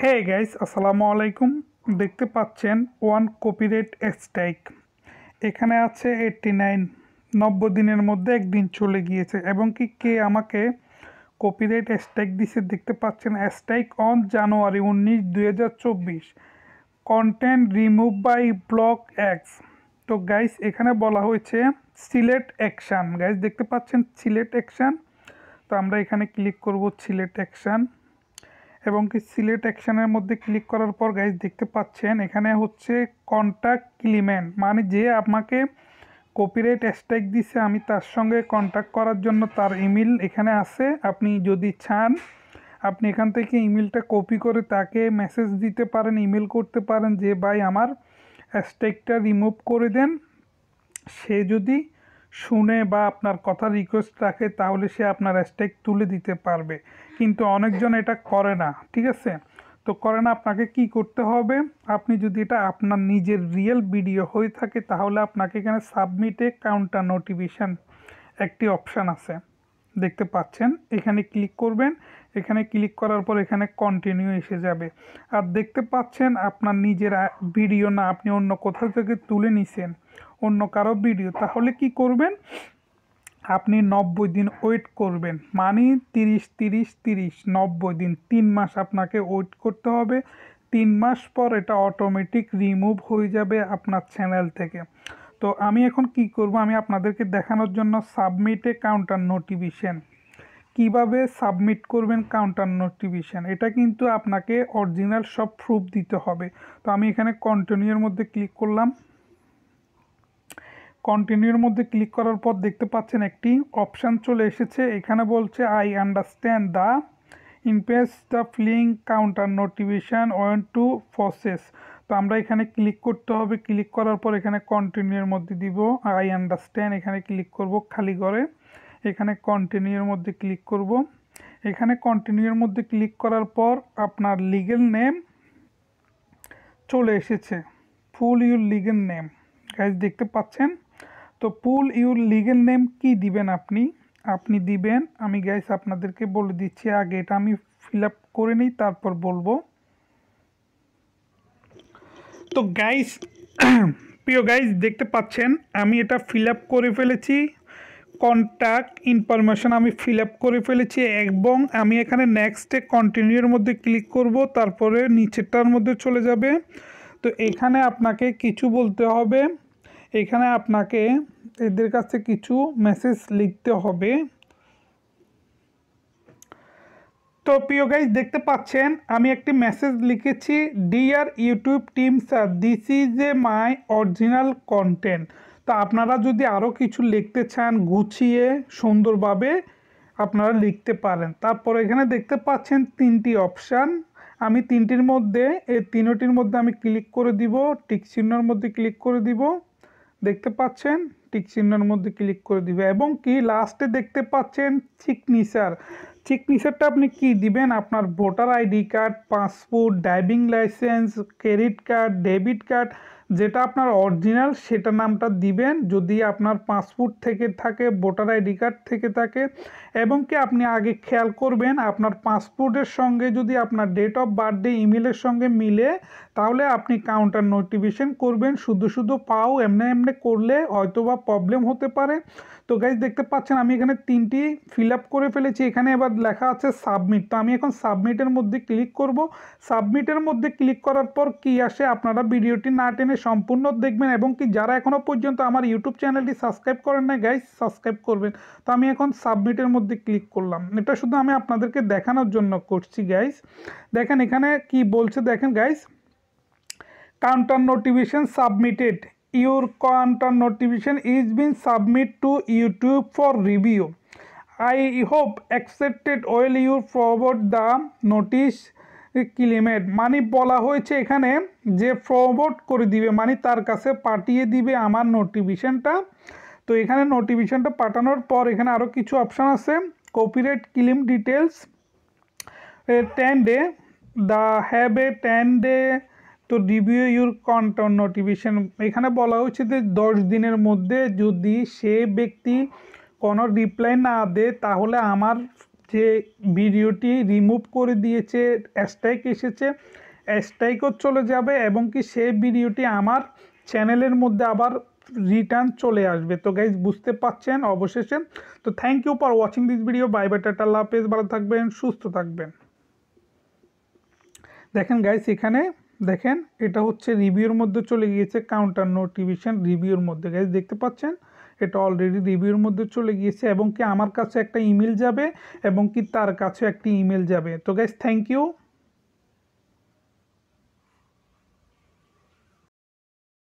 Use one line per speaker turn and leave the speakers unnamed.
Hey guys, আসসালামু আলাইকুম। দেখতে পাচ্ছেন ওয়ান কপিরাইট স্ট্রাইক এখানে আছে 89। 90 দিনের মধ্যে একদিন চলে গিয়েছে এবং কে আমাকে কপিরাইট স্ট্রাইক দিছে দেখতে পাচ্ছেন। Strike on January 19, 2024, content remove by block X. তো গাইস এখানে বলা হয়েছে সিলেক্ট অ্যাকশান। গাইস দেখতে পাচ্ছেন সিলেক্ট অ্যাকশান। তো আমরা এখানে ক্লিক করব সিলেক্ট অ্যাকশান এবং সিলেক্ট অ্যাকশানের মধ্যে ক্লিক করার পর গাইজ দেখতে পাচ্ছেন এখানে হচ্ছে কন্ট্যাক্ট ক্লিমেন্ট, মানে যে আমাকে কপিরাইট স্ট্রাইক দিছে আমি তার সঙ্গে কন্ট্যাক্ট করার জন্য তার ইমেল এখানে আছে। আপনি যদি চান আপনি এখান থেকে ইমেলটা কপি করে তাকে মেসেজ দিতে পারেন, ইমেল করতে পারেন যে ভাই আমার স্ট্রাইকটা রিমুভ করে দেন। সে যদি শুনে বা আপনার কথা রিকোয়েস্ট রাখে তাহলে সে আপনার স্ট্রাইক তুলে দিতে পারবে, কিন্তু অনেকজন এটা করে না। ঠিক আছে, তো করে না। আপনাকে কি করতে হবে, আপনি যদি এটা আপনার নিজের রিয়েল ভিডিও হয়ে থাকে তাহলে আপনাকে এখানে সাবমিটে কাউন্টার নোটিফিকেশন একটি অপশান আছে দেখতে পাচ্ছেন, এখানে ক্লিক করবেন। এখানে ক্লিক করার পর এখানে কন্টিনিউ এসে যাবে। আর দেখতে পাচ্ছেন আপনার নিজের ভিডিও না, আপনি অন্য কোথাও থেকে তুলে নিছেন অন্য কারো ভিডিও, তাহলে কি করবেন, আপনি 90 দিন ওয়েট করবেন। মানে 30 90 দিন, 3 মাস আপনাকে ওয়েট করতে হবে। 3 মাস পর এটা অটোমেটিক রিমুভ হয়ে যাবে আপনার চ্যানেল থেকে। তো আমি এখন কি করব, আমি আপনাদেরকে দেখানোর জন্য সাবমিটে কাউন্টার নোটিফিকেশন কিভাবে সাবমিট করবেন। কাউন্টার নোটিফিকেশন এটা কিন্তু আপনাকে অরিজিনাল সব প্রুফ দিতে হবে। তো আমি এখানে কন্টিনিউর মধ্যে ক্লিক করলাম। কন্টিনিউর মধ্যে ক্লিক করার পর দেখতে পাচ্ছেন একটি অপশান চলে এসেছে। এখানে বলছে আই আন্ডারস্ট্যান্ড দ্য ইনপেস the filling counter notification one two process. তো আমরা এখানে ক্লিক করতে হবে। ক্লিক করার পর এখানে কন্টিনিউর মধ্যে দিব আই আন্ডারস্ট্যান্ড, এখানে ক্লিক করব খালি করে। এখানে কন্টিনিউর মধ্যে ক্লিক করব। এখানে কন্টিনিউর মধ্যে ক্লিক করার পর আপনার লিগ্যাল নেম চলে এসেছে, ফুল ইউর লিগ্যাল নেম। গাইজ দেখতে পাচ্ছেন। তো ফুল ইউর লিগ্যাল নেম কি দিবেন আপনি দিবেন, আমি গাইস আপনাদেরকে বলে দিচ্ছি। আগে এটা আমি ফিল আপ করে নিই তারপর বলবো। তো গাইস প্রিয় গাইস দেখতে পাচ্ছেন আমি এটা ফিল আপ করে ফেলেছি। কন্ট্যাক্ট ইনফরমেশন আমি ফিল আপ করে ফেলেছি এবং আমি এখানে নেক্সটে কন্টিনিউর মধ্যে ক্লিক করব, তারপরে নিচেরটার মধ্যে চলে যাবে। তো এখানে আপনাকে কিছু বলতে হবে, এখানে আপনাকে এদের কাছে কিছু মেসেজ লিখতে হবে। তো প্রিয় গাইস দেখতে পাচ্ছেন আমি একটি মেসেজ লিখেছি, deer YouTube team sir, this is a my original content. তো আপনারা যদি আরও কিছু লিখতে চান গুছিয়ে সুন্দরভাবে আপনারা লিখতে পারেন। তারপর এখানে দেখতে পাচ্ছেন 3টি অপশান, আমি 3টির মধ্যে এই 3টির মধ্যে আমি ক্লিক করে দিব, টিক চিহ্নের মধ্যে ক্লিক করে দিব। দেখতে পাচ্ছেন টিক চিহ্নের মধ্যে ক্লিক করে দিবে এবং কি লাস্টে দেখতে পাচ্ছেন সিগনেচার। সিগনেচারটা আপনি কি দিবেন, আপনার voter ID card, passport, driving licence, credit card, debit card, যেটা আপনার অরিজিনাল সেটা নামটা দিবেন। যদি আপনার পাসপোর্ট থেকে থাকে, ভোটার আইডি কার্ড থেকে থাকে, এবং কি আপনি আগে খেয়াল করবেন আপনার পাসপোর্টের সঙ্গে যদি আপনার ডেট অফ বার্থডে ইমেলের সঙ্গে মিলে তাহলে আপনি কাউন্টার নোটিফিকেশন করবেন। শুধু পাও এমনি করলে হয়তোবা প্রবলেম হতে পারে। তো গাইজ দেখতে পাচ্ছেন আমি এখানে 3টি ফিল আপ করে ফেলেছি। এখানে এবার লেখা আছে সাবমিট। তো আমি এখন সাবমিটের মধ্যে ক্লিক করব। সাবমিটের মধ্যে ক্লিক করার পর কি আসে আপনারা ভিডিওটি না টেনে সম্পূর্ণ দেখবেন এবং কি যারা এখনও পর্যন্ত আমার ইউটিউব চ্যানেলটি সাবস্ক্রাইব করেন না গাইজ সাবস্ক্রাইব করবেন। তো আমি এখন সাবমিটের মধ্যে ক্লিক করলাম। এটা শুধু আমি আপনাদেরকে দেখানোর জন্য করছি গাইজ। দেখেন এখানে কি বলছে, দেখেন guys, counter notification submitted, your counter notification is been submitted to YouTube for review, I hope accepted will you forward the notice ক্লিমেট। মানে বলা হয়েছে এখানে যে ফরওয়ার্ড করে দিবে, মানে তার কাছে পাঠিয়ে দিবে আমার নোটিফিকেশনটা। তো এখানে নোটিফিকেশনটা পাঠানোর পর এখানে আরও কিছু অপশান আছে, copyright claim details 10 day, the have a 10 day তো রিভিউ ইউর কন্টেন্ট নোটিফিকেশন। এখানে বলা হয়েছে যে 10 দিনের মধ্যে যদি সে ব্যক্তি কোনো রিপ্লাই না দেয় তাহলে আমার যে ভিডিওটি রিমুভ করে দিয়েছে, স্ট্রাইক এসেছে, স্ট্রাইকও চলে যাবে এবং কি সেই ভিডিওটি আমার চ্যানেলের মধ্যে আবার রিটার্ন চলে আসবে। তো গাইজ বুঝতে পাচ্ছেন অবশেষে। তো thank you for watching this video. Bye bye, tata, আল্লাহ হাফেজ, ভালো থাকবেন, সুস্থ থাকবেন। দেখেন গাইস, এখানে দেখেন এটা হচ্ছে রিভিউর মধ্যে চলে গিয়েছে, কাউন্টার নোটিফিকেশন রিভিউর মধ্যে। গাইস দেখতে পাচ্ছেন এটা অলরেডি রিভিউর মধ্যে চলে গিয়েছে এবং কি আমার কাছে একটা ইমেল যাবে এবং কি তার কাছে একটি ইমেল যাবে। তো গাইস থ্যাংক ইউ।